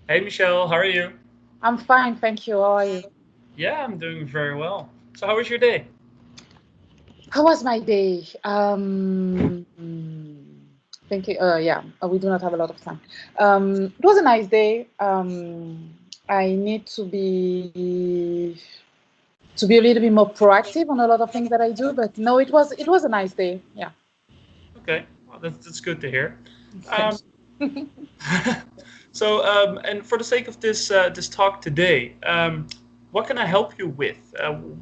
Hey Michelle, how are you? I'm fine, thank you. How are you? Yeah, I'm doing very well. So how was your day? How was my day? Thank you. Yeah, we do not have a lot of time. It was a nice day. I need to be a little bit more proactive on a lot of things that I do, but no, it was a nice day. Yeah, Okay, well that's good to hear. Um, thank you. and for the sake of this talk today, what can I help you with?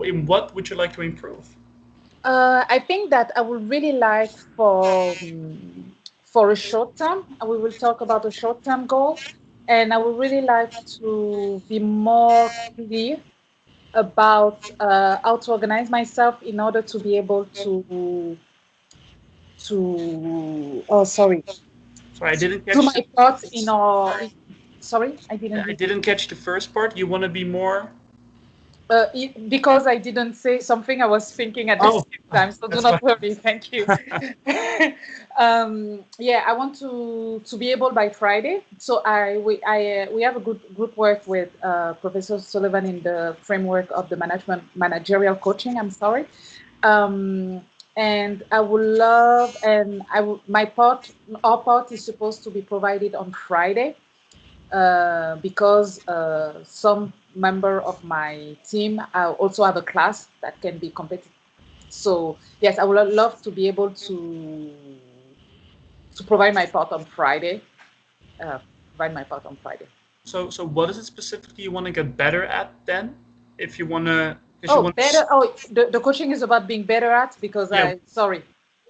In what would you like to improve? I think that I would really like for a short term. We will talk about a short term goal, and I would really like to be more clear about how to organize myself in order to be able to sorry, Sorry, I didn't do catch my part in our sorry, I didn't I hear. didn't catch the first part. You want to be more? Because I didn't say something, I was thinking at the Oh, same time. So do that's not fine. worry. Thank you. Yeah, I want to be able by Friday. So we have a good group work with Professor Sullivan in the framework of the managerial coaching. I'm sorry. Um, and I would love, and our part is supposed to be provided on Friday because some member of my team also have a class that can be competitive. So yes, I would love to be able to provide my part on Friday. Uh, Provide my part on Friday. So what is it specifically you want to get better at then? If you want to, because you Oh, want to, better. Oh, the coaching is about being better at because yeah, I sorry.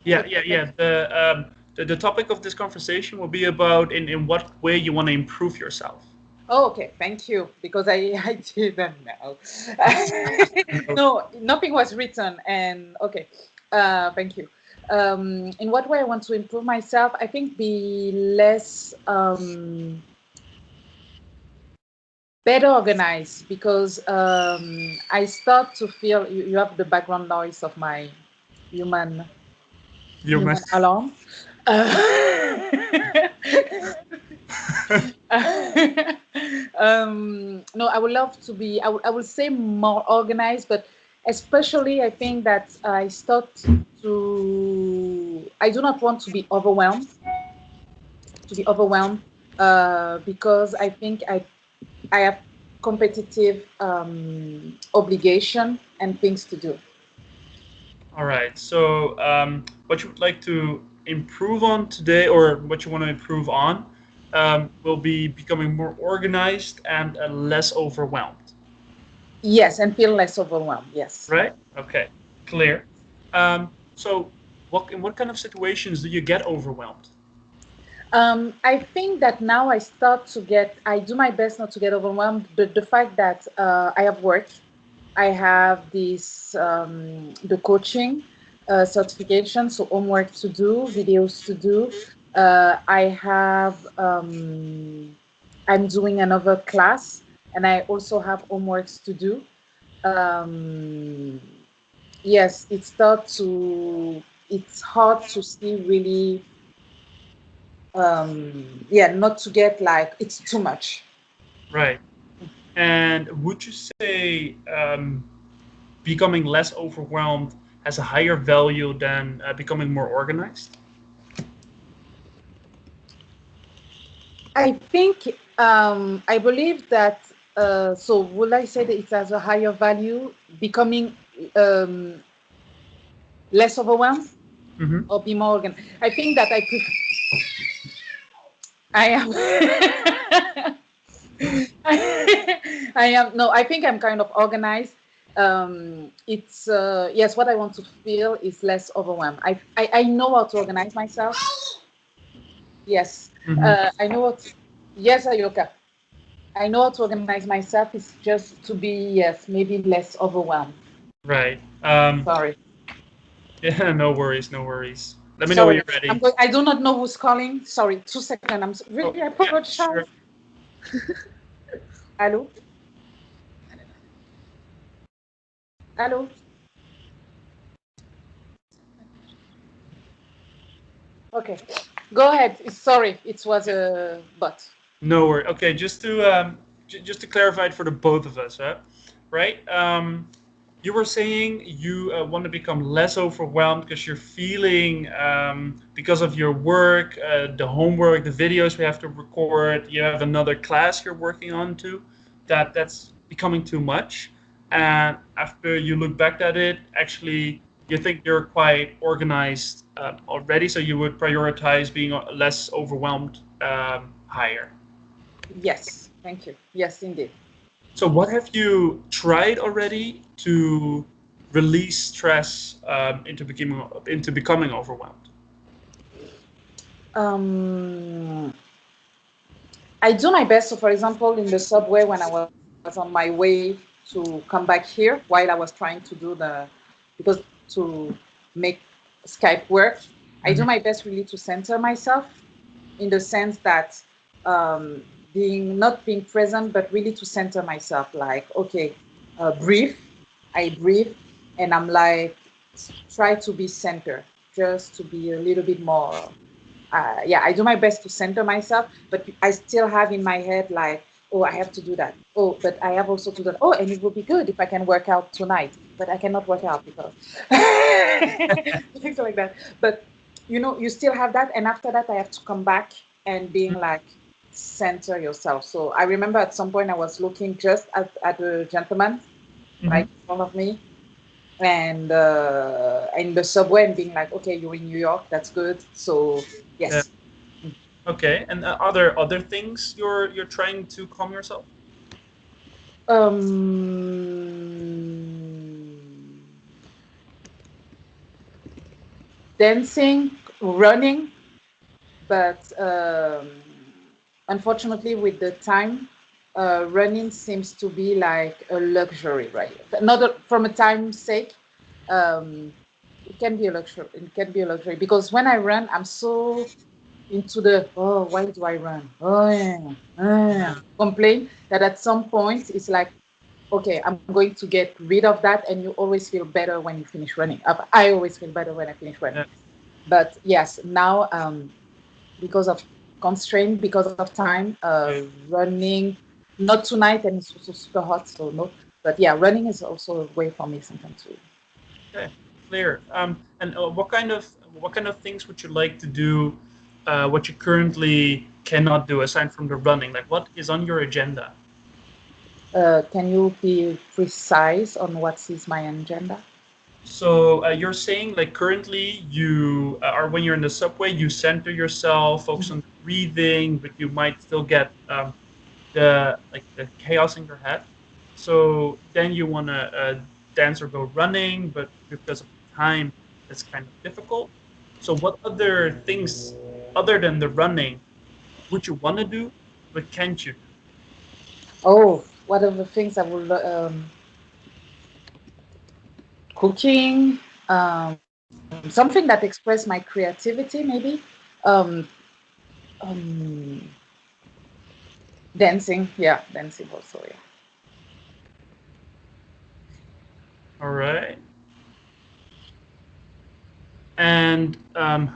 yeah, Okay, yeah, thank yeah. you. The topic of this conversation will be about in what way you want to improve yourself. Oh, okay, thank you because I didn't know. No. No, nothing was written, and okay, thank you. In what way I want to improve myself? I think be less better organized because I start to feel you have the background noise of my human You're my. human alarm. Uh, no, I would love to be, I would say more organized, but especially I think that I do not want to be overwhelmed because I think I have competitive obligation and things to do. All right. So, what you would like to improve on today, or what you want to improve on, will be becoming more organized and less overwhelmed. Yes, and feel less overwhelmed. Yes. Right? Okay. Clear. So, in what kind of situations do you get overwhelmed? I think that now I do my best not to get overwhelmed, but the fact that I have work, I have the coaching certification, so homework to do, videos to do. I'm doing another class, and I also have homeworks to do. Um, yes, it's hard to see really, yeah, not to get like it's too much. Right. And would you say becoming less overwhelmed has a higher value than becoming more organized? I believe that, so would I say that it has a higher value, becoming um, less overwhelmed Mm-hmm. or be more organized? I think that I am, I am, no, I think I'm kind of organized. Yes, what I want to feel is less overwhelmed. I know how to organize myself. Yes, Mm-hmm. I know what, yes, Ayoka. I know how to organize myself. It's just to be, yes, maybe less overwhelmed. Right. Sorry. Yeah. No worries. No worries. Let me know when Sorry. you're ready. I do not know who's calling. Sorry. 2 seconds. Oh, Really, I yeah. apologize. Sure. Hello? Hello? Okay. Go ahead. Sorry. It was a but. No worry. Okay, just to clarify it for the both of us, huh? Right? You were saying you want to become less overwhelmed because you're feeling because of your work, the homework, the videos we have to record. You have another class you're working on too. That's becoming too much. And after you look back at it, actually, you think you're quite organized already, so you would prioritize being less overwhelmed higher. Yes, thank you. Yes, indeed. So, what have you tried already to release stress into becoming overwhelmed? Um, I do my best. So, for example, in the subway when I was on my way to come back here, while I was trying to do because to make Skype work, I do Mhm. my best really to center myself in the sense that um, being not being present, but really to center myself. Like, okay, breathe. I breathe, and I'm like, try to be centered, just to be a little bit more. Yeah, I do my best to center myself, but I still have in my head like, oh, I have to do that. Oh, but I have also to do that. Oh, and it would be good if I can work out tonight, but I cannot work out because things like that. But you still have that, and after that, I have to come back and being like, center yourself. So I remember at some point I was looking just at the gentleman right Mhm. in front of me, and in the subway, and being like, okay, you're in New York, that's good. So Yeah. yes. Okay. And are there other things you're trying to calm yourself? Dancing, running, but unfortunately, with the time, running seems to be like a luxury, right? Not from a time sake. Um, it can be a luxury. It can be a luxury because when I run, I'm so into the, oh, why do I run? Oh yeah, complain that at some point it's like, okay, I'm going to get rid of that, and you always feel better when you finish running. I always feel better when I finish running. Yeah. But yes, now because of constraint, because of time, Yeah. running, not tonight, and it's also super hot, so no. But yeah, running is also a way for me sometimes to. Okay. Clear. And what kind of things would you like to do? What you currently cannot do aside from the running? Like, what is on your agenda? Can you be precise on what is my agenda? So you're saying like currently you are when you're in the subway, you center yourself, focus on the breathing, but you might still get the chaos in your head. So then you want to dance or go running, but because of the time, it's kind of difficult. So what other things other than the running would you want to do, but can't you do? Oh, what are the things I will cooking, something that express my creativity, maybe. Um, um, Dancing, yeah, dancing also, yeah. All right. And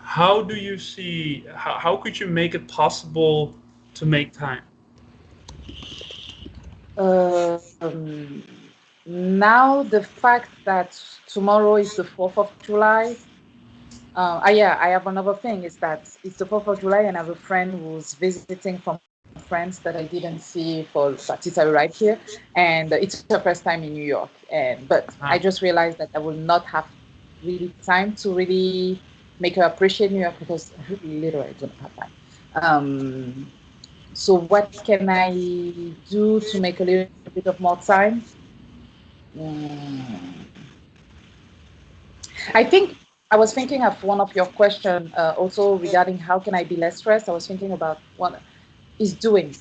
how do you see how could you make it possible to make time? Um, Now the fact that tomorrow is the 4th of July. Yeah, I have another thing is that it's the 4th of July, and I have a friend who's visiting from France that I didn't see since I arrived here, and it's her first time in New York. And but I Ah, just realized that I will not have really time to really make her appreciate New York because literally I don't have time. Um, so what can I do to make a little bit of more time? Mm, I think I was thinking of one of your question also regarding how can I be less stressed. I was thinking about what is doing.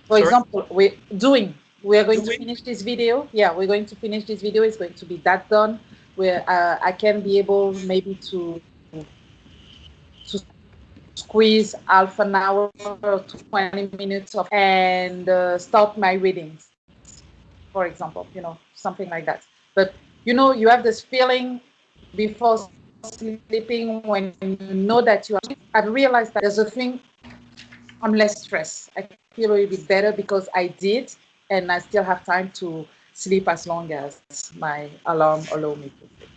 For sorry. example, we're doing. We are going to Doing. finish this video. Yeah, we're going to finish this video. It's going to be that done. Where I can be able maybe to squeeze half an hour or 20 minutes of and start my readings, for example. Something like that. But you have this feeling before sleeping when you know that you are. I've realized that there's a thing. I'm less stressed. I feel less stressed feel a little bit better because I did, and I still have time to sleep as long as my alarm allow me to sleep.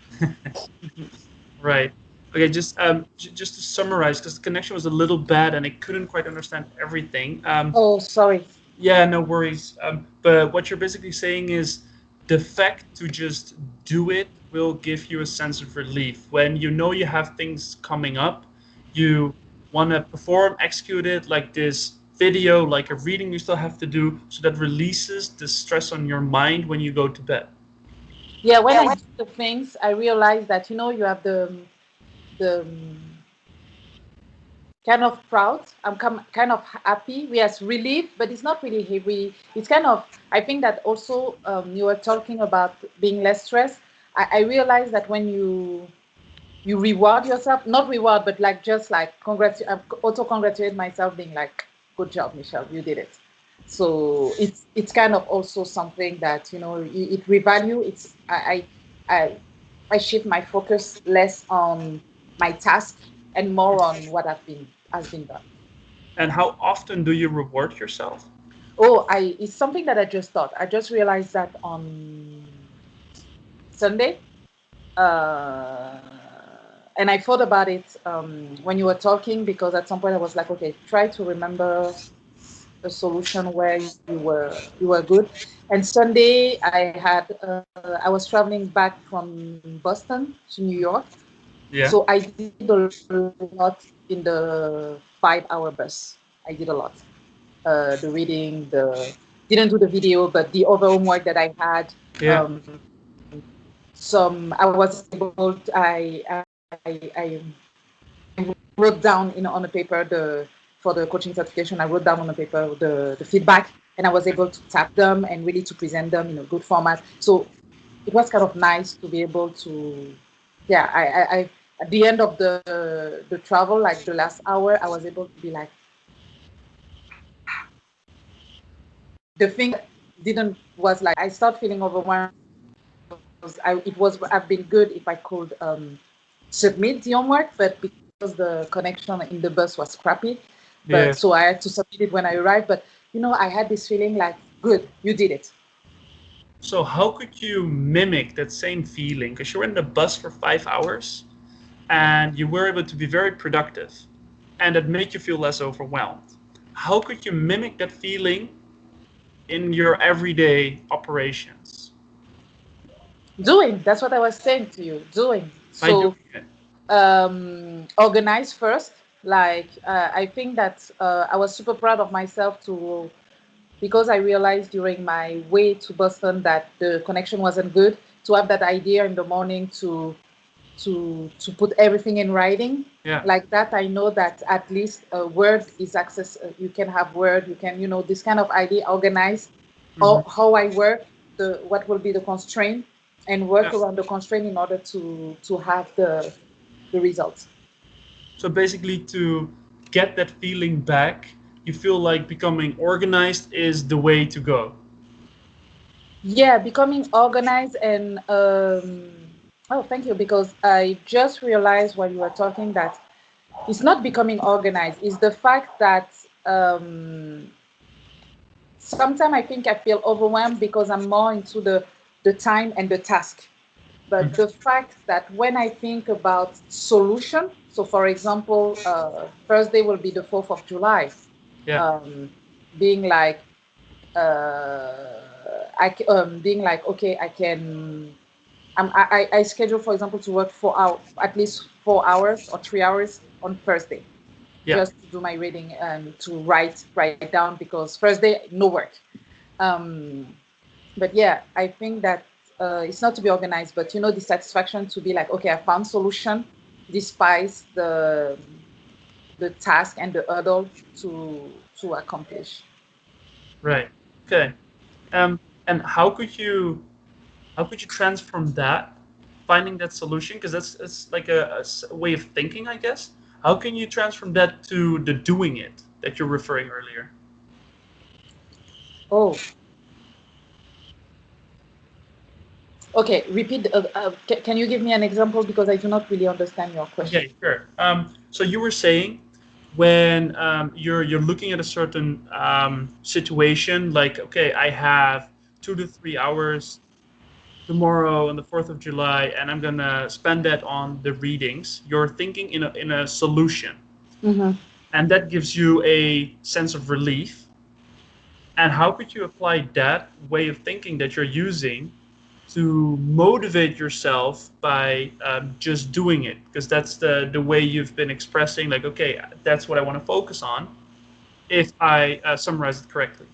Right. Okay, just to summarize, because the connection was a little bad and I couldn't quite understand everything. Oh, sorry. Yeah, no worries. But what you're basically saying is the fact to just do it will give you a sense of relief. When you know you have things coming up, you want to perform, execute it like this video, like a reading you still have to do, so that releases the stress on your mind when you go to bed. Yeah, when I do the things, I realize that you have the kind of proud. I'm kind of happy. Yes, relief, but it's not really heavy. It's kind of. I think that also you were talking about being less stressed. I realize that when you reward yourself, not reward, but like just like auto congratulate myself, being like, "Good job, Michelle, you did it." So it's kind of also something that it revalue. It's I I shift my focus less on my task and more on what has been done. And how often do you reward yourself? Oh, I it's something that I just thought. I just realized that on Sunday. Uh, and I thought about it when you were talking because at some point I was like, okay, try to remember a solution where you were good. And Sunday I was traveling back from Boston to New York, Yeah. so I did a lot in the 5-hour bus. I did a lot. The reading, the didn't do the video, but the other homework that I had. Yeah. Some I was able to, I wrote down on a paper for the coaching certification. I wrote down on a paper the feedback, and I was able to tap them and really to present them in a good format. So it was kind of nice to be able to, yeah. I at the end of the travel, like the last hour, I was able to be like, the thing didn't was like I start feeling overwhelmed because it was I've been good if I could submit the homework, but because the connection in the bus was crappy, but Yeah. so I had to submit it when I arrived. But I had this feeling like, good, you did it. So how could you mimic that same feeling? Because you were in the bus for 5 hours and you were able to be very productive and it made you feel less overwhelmed. How could you mimic that feeling in your everyday operations? Doing, that's what I was saying to you, doing. By So doing it. organize first. Like I think that I was super proud of myself to because I realized during my way to Boston that the connection wasn't good, to have that idea in the morning to put everything in writing Yeah. like that. I know that at least Word is access. You can have Word. You can this kind of idea organize Hmm. how I work, the what will be the constraint, and work Yeah. around the constraint in order to have the results. So basically, to get that feeling back, you feel like becoming organized is the way to go. Yeah, becoming organized and oh, thank you, because I just realized while you were talking that it's not becoming organized, it's the fact that sometimes I think I feel overwhelmed because I'm more into the time and the task. But Mhm. the fact that when I think about solution, so for example, Thursday will be the 4th of July, Yeah. um, being like, being like, okay, I can, I schedule, for example, to work 4 hours, at least 4 hours or 3 hours on Thursday, Yeah. just to do my reading and to write down because Thursday no work. Um, but yeah, I think that it's not to be organized, but the satisfaction to be like, okay, I found solution despite the task and the hurdle to accomplish. Right. Okay. And how could you transform that, finding that solution? Because that's like a way of thinking, I guess. How can you transform that to the doing it that you're referring earlier? Oh, okay. Repeat. Can you give me an example because I do not really understand your question. Okay, sure. So you were saying when you're looking at a certain situation, like, okay, I have 2 to 3 hours tomorrow on the 4th of July, and I'm gonna spend that on the readings. You're thinking in a solution, Mm-hmm. and that gives you a sense of relief. And how could you apply that way of thinking that you're using to motivate yourself by just doing it? Because that's the way you've been expressing, like, okay, that's what I want to focus on, if I summarize it correctly.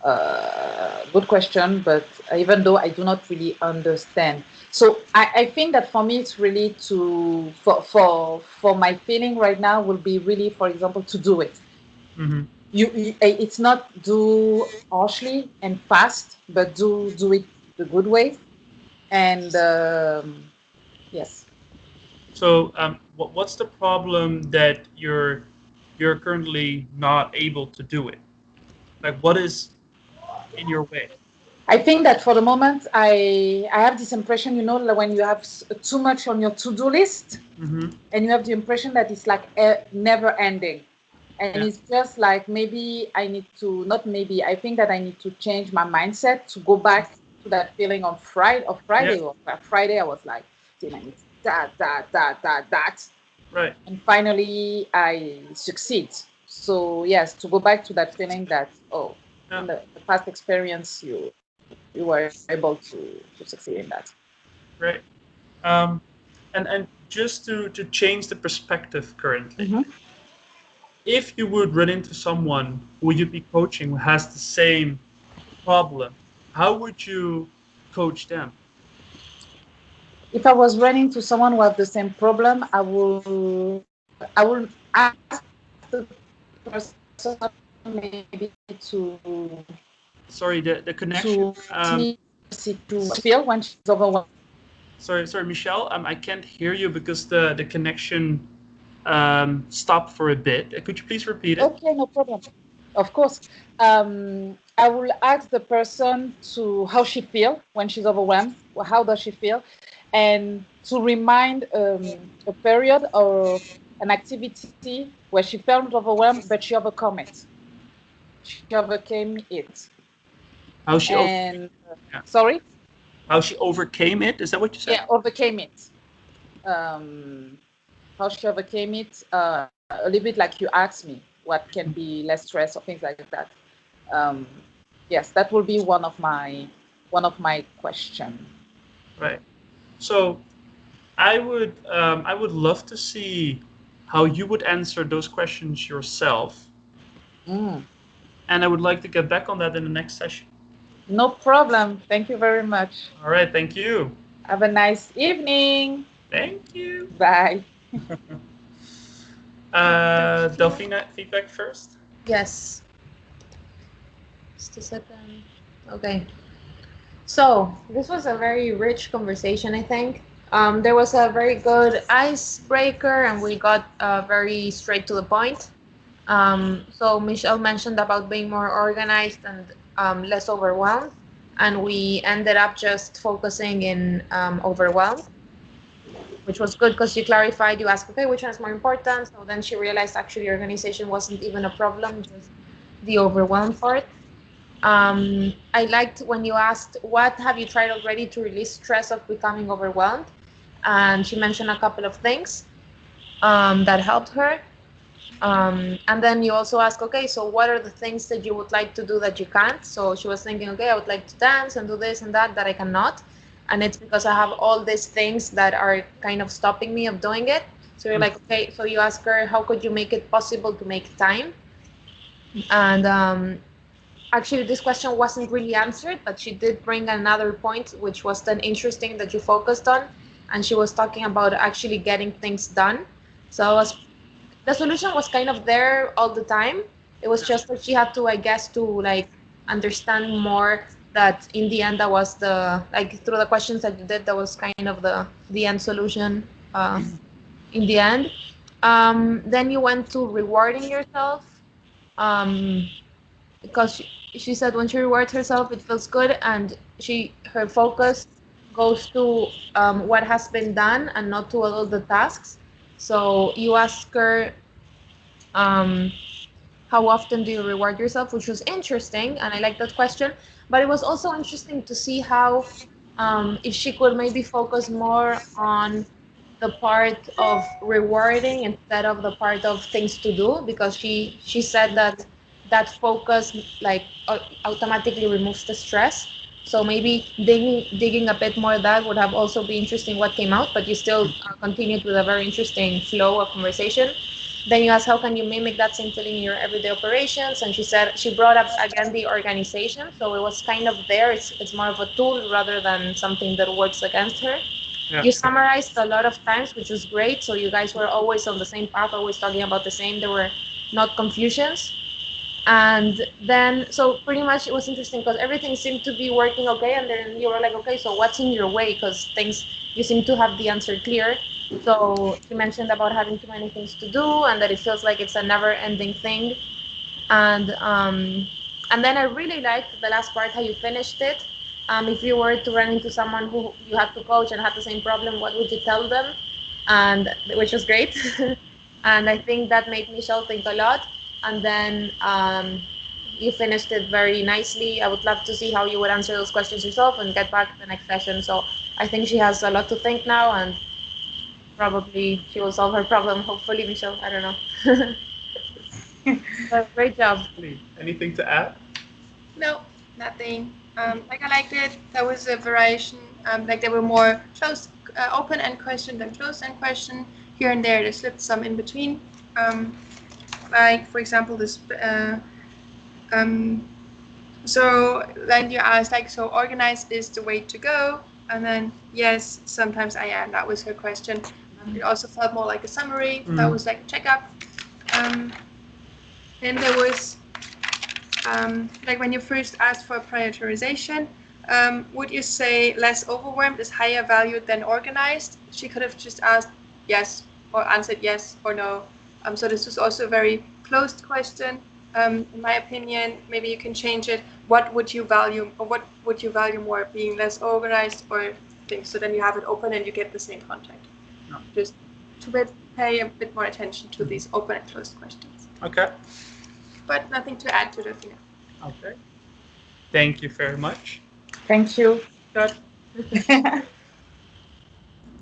Uh, Good question, but even though I do not really understand, so I think that for me it's really to for my feeling right now will be really, for example, to do it. Hmm. It's not do harshly and fast, but do it the good way. And yes. So, what's the problem that you're currently not able to do it? Like, what is in your way? I think that for the moment, I have this impression, like when you have too much on your to-do list, Hmm. and you have the impression that it's like never ending, and Yeah. it's just like maybe I need to, not maybe, I think that I need to change my mindset to go back to that feeling on Friday. Of Yeah. Friday, or Friday, I was like, damn, I need that, Right. and finally I succeed. So yes, to go back to that feeling that, oh, Yeah. in the past experience, you were able to succeed in that. Right. Um, and just to change the perspective currently, Mm-hmm. if you would run into someone who you'd be coaching who has the same problem, how would you coach them? If I was running to someone who have the same problem, I will ask the person maybe to Sorry, the connection. to feel when she's overwhelmed. Sorry, Michelle. I can't hear you because the connection stopped for a bit. Could you please repeat it? Okay, no problem. Of course. I will ask the person to how she feel when she's overwhelmed. How does she feel? And to remind a period or an activity where she felt overwhelmed, but she overcome it. She overcame it. How she And overcame? Yeah. sorry, How she overcame it? Is that what you said? yeah, overcame it. Um, how she overcame it. A little bit like you asked me, what can be less stress or things like that. Um, yes, that will be one of my question. Right. So I would love to see how you would answer those questions yourself, Mm, and I would like to get back on that in the next session. no problem. Thank you very much. All right. Thank you. Have a nice evening. Thank you. Bye. Thank you. Delphina, feedback first. Yes. Just a second. Okay. So this was a very rich conversation, I think. There was a very good icebreaker, and we got very straight to the point. So Michelle mentioned about being more organized and less overwhelmed, and we ended up just focusing in overwhelmed, which was good because you clarified. You asked, okay, which one is more important? So then she realized actually organization wasn't even a problem, just the overwhelmed part. I liked when you asked, what have you tried already to release stress of becoming overwhelmed? And she mentioned a couple of things that helped her. And then you also ask, okay, so what are the things that you would like to do that you can't? So she was thinking, okay, I would like to dance and do this and that I cannot. And it's because I have all these things that are kind of stopping me of doing it. So you're like, okay, so you ask her, how could you make it possible to make time? And actually, this question wasn't really answered, but she did bring another point, which was then interesting that you focused on. And she was talking about actually getting things done. So was, the solution was kind of there all the time. It was just that she had to, I guess, to like understand more that in the end that was the like through the questions that you did, that was kind of the end solution in the end. Then you went to rewarding yourself. Um, because she said when she rewards herself it feels good, and she her focus goes to what has been done and not to all of the tasks. So you ask her, um, how often do you reward yourself, which was interesting, and I like that question. But it was also interesting to see how, if she could maybe focus more on the part of rewarding instead of the part of things to do, because she said that that focus like automatically removes the stress. So maybe digging a bit more, that would have also been interesting what came out, but you still continued with a very interesting flow of conversation. Then you asked, how can you mimic that same feeling in your everyday operations? And she said, she brought up again the organization. So it was kind of there. It's more of a tool rather than something that works against her. Yeah. You summarized a lot of times, which was great. So you guys were always on the same path, always talking about the same. There were not confusions. And then, so pretty much it was interesting because everything seemed to be working okay. And then you were like, okay, so what's in your way? Because things, you seem to have the answer clear. So you mentioned about having too many things to do and that it feels like it's a never ending thing. And and then I really liked the last part, how you finished it. If you were to run into someone who you had to coach and had the same problem, what would you tell them? And which was great. And I think that made Michelle think a lot. And then you finished it very nicely. I would love to see how you would answer those questions yourself and get back to the next session. So I think she has a lot to think now, and probably she will solve her problem. Hopefully, Michelle. I don't know. But great job. Anything to add? No, nothing. Like I liked it. There was a variation. Like there were more close, open-end question than closed-end question. Here and there, they slipped some in between. Like for example, this. So then you asked like, so organized is the way to go, and then yes, sometimes I am. That was her question. It also felt more like a summary. That was like a checkup. Then there was like when you first asked for prioritization, would you say less overwhelmed is higher valued than organized? She could have just asked yes or answered yes or no. So this was also a very closed question. In my opinion, maybe you can change it. What would you value, or what would you value more, being less organized or things? So then you have it open and you get the same content. No. Just to pay a bit more attention to these open and closed questions. Okay. But nothing to add to Delphina. Okay. Thank you very much. Thank you. Cut.